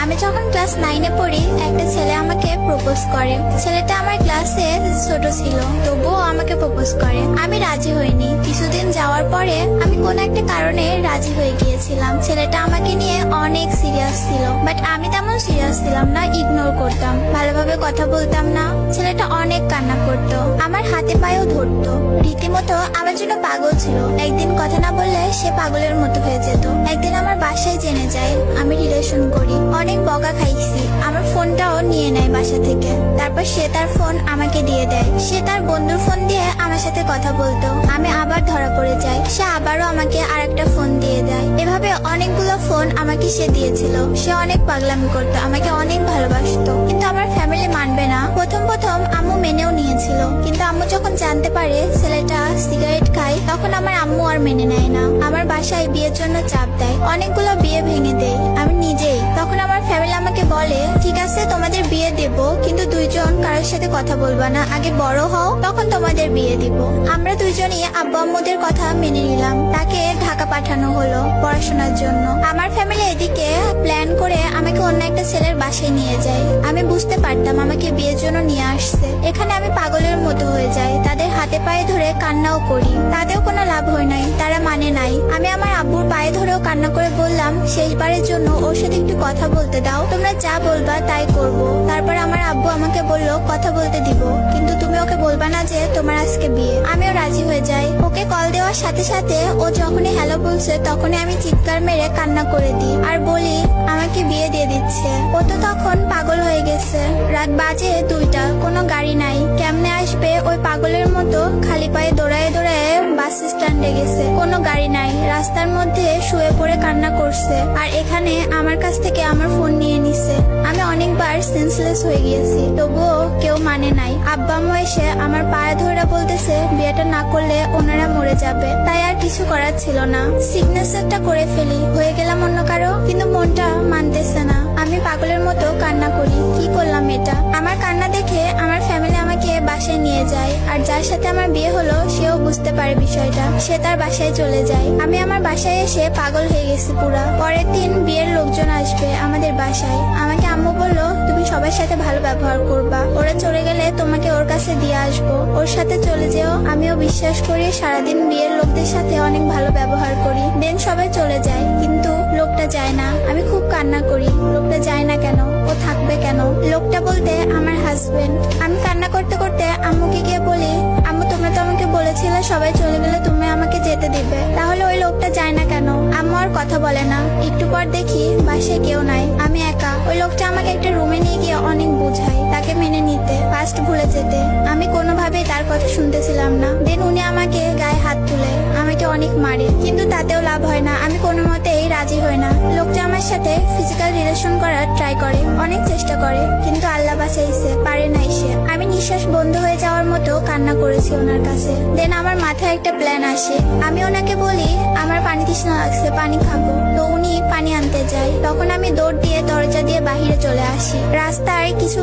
আমি যখন ক্লাস 9-এ পড়ি, একটা ছেলে আমাকে প্রপোজ করে। ছেলেটা আমার ক্লাসে ছোট ছিল, তবুও আমাকে প্রপোজ করে। আমি রাজি হইনি। কিছুদিন যাওয়ার পরে আমি কোনো একটা কারণে রাজি হয়ে গিয়েছিলাম। ছেলেটা আমাকে নিয়ে অনেক সিরিয়াস ছিল, বাট আমি তেমন সিরিয়াস ছিলাম না, ইগনোর করতাম, ভালোভাবে কথা বলতাম না। ছেলেটা অনেক কান্না করতো, আমার হাতে পায়েও ধরতো, রীতিমতো আমার জন্য পাগল ছিল। একদিন কথা না বললে সে পাগলের মতো হয়ে যেত। একদিন আমার বাসায় জেনে যায় আমি রিলেশন করি। অনেক বকা খাইছি, আমার ফোনটাও নিয়ে নেয় বাসা থেকে। তারপর সে তার ফোন আমাকে দিয়ে দেয়। সে তার বন্ধুর ফোন দিয়ে আমার সাথে কথা বলতো। আমি আবার ধরা পড়ে যাই, সে আবারও আমাকে আরেকটা ফোন দিয়ে দেয়। এভাবে অনেকগুলো ফোন আমাকে সে দিয়েছিল। সে অনেক পাগলামি করতো, আমাকে অনেক ভালোবাসতো, কিন্তু আমার ফ্যামিলি মানবে না। প্রথম প্রথম আম্মু মেনেও নিয়েছিল, কিন্তু আম্মু যখন জানতে পারে ছেলেটা সিগারেট খায়, তখন আমার আম্মু আর মেনে নেয় না। আমার বাসায় বিয়ের জন্য চাপ দেয়, অনেকগুলো বিয়ে ভেঙে দেয় আমি নিজেই। তখন আমার ফ্যামিলি আমাকে বলে, ঠিক আছে তোমাদের বিয়ে দেব, কিন্তু দুইজন কারোর সাথে কথা বলবা না, আগে বড় হও, তখন তোমাদের বিয়ে দিব। আমরা দুইজনই আব্বু আম্মুদের কথা মেনে নিলাম। তাকে ঢাকা পাঠানো হলো পড়াশোনার জন্য। আমার ফ্যামিলি এদিকে প্ল্যান করে আমাকে অন্য একটা ছেলের বাসায় নিয়ে যায়। আমি বুঝতে পারতাম আমাকে বিয়ের জন্য নিয়ে আসছে। এখানে আমি পাগলের মতো হয়ে যাই, তাদের হাতে পায়ে ধরে কান্নাও করি। তাতেও কোনো লাভ হয় নাই, তারা মানে নাই। আমি আমার আব্বুর পায়ে ধরেও কান্না করে বললাম, শেষবারের জন্য ওর সাথে একটু কথা বলতে দাও, তোমরা যা বলবা তাই করব। তারপর আমার আব্বু আমাকে বলল, কথা বলতে দিব, কিন্তু তুমি ওকে বলবা না যে তোমার আজকে বিয়ে। আমিও রাজি হয়ে যাই। ওকে কল দেওয়ার সাথে সাথে ও যখনই হ্যালো বলছে, তখনই আমি চিৎকার মেরে কান্না করে দিই আর বলি আমাকে বিয়ে দিয়ে দিচ্ছে। ও তো তখন পাগল হয়ে গেছে। রাত বাজে 2টা, কোনো গাড়ি নাই, কেমনে আসবে? ওই পাগলের মতো খালি পায়ে দৌড়ায় দৌড়ায় বাস স্ট্যান্ডে গেছে, কোনো গাড়ি নাই, রাস্তার মধ্যে শুয়ে পড়ে কান্না করছে। আর এখানে আমার কাছ থেকে আমার ফোন নিয়ে নিছে। আমি অনেকবার সেন্সলেস হয়ে গিয়েছি, তবুও কেউ মানে নাই। আব্বা আম্মু এসে আমার পায়ে ধরে বলতেছে বিয়েটা না করলে ওনারা মরে যাবে। তাই আর কিছু করার ছিল না, সিগনেচারটা করে ফেলি, হয়ে গেলাম অন্য কারো। কিন্তু মনটা মানতেছে না, আমি পাগলের মতো কান্না করি। কি করলাম এটা? আমার কান্না দেখে আমার ফ্যামিলি আমাকে বাসায় নিয়ে যায়। আর যার সাথে আমার বিয়ে হলো সেও বুঝতে পারে বিষয়টা, সে তার বাসায় চলে যায়। আমি আমার বাসায় এসে পাগল হয়ে গেছি পুরা। পরের দিন বিয়ের লোকজন আসবে আমাদের বাসায়। আমাকে আম্মু বললো, তুমি সবার সাথে ভালো ব্যবহার করবা, ওরা চলে গেলে তোমাকে ওর কাছে দিয়ে আসবো, ওর সাথে চলে যেও। আমিও বিশ্বাস করি, সারাদিন বিয়ের লোকদের সাথে অনেক ভালো ব্যবহার করি। দেন সবাই চলে যায়, কিন্তু লোকটা যায় না। আমি খুব কান্না করি, লোকটা যায় না কেন, ও থাকবে কেন? লোকটা বলতে আমার হাজবেন্ড। আমি কান্না করতে করতে আম্মুকে গিয়ে বলি, আম্মু তোমরা তো আমাকে বলেছিলে সবাই চলে গেলে তুমি আমাকে যেতে দিবে, তাহলে ওই লোকটা যায় না কেন? আম্মু আর কথা বলে না। একটু পর দেখি বাসায় কেউ নাই, আমি একা। ওই লোকটা আমাকে একটা রুমে নিয়ে গিয়ে অনেক বোঝায় তাকে মেনে নিতে, ফার্স্ট ভুলে যেতে। আমি কোনোভাবেই তার কথা শুনতেছিলাম না। দেন উনি আমাকে গায়ে হাত তুলে আমাকে অনেক মারে, কিন্তু তাতেও লাভ হয় না। আমি কোনো মতেই রাজি হই না। লোকটা আমার সাথে ফিজিক্যাল রিলেশন করার ট্রাই করে, অনেক চেষ্টা করে, কিন্তু আল্লাহ বাঁচাইছে, পারে নাই সে। আমি নিঃশ্বাস বন্ধ হয়ে যাওয়ার মতো কান্না করেছি ওনার কাছে। দেন আমার মাথায় একটা প্ল্যান আসে। আমি ওনাকে বলি আমার পানি তৃষ্ণা লাগছে, পানি খাবো। তো উনি পানি আনতে যায়। তখন আমি দৌড় দিয়ে দরজা দিয়ে বাহিরে চলে আসি। রাস্তার কিছু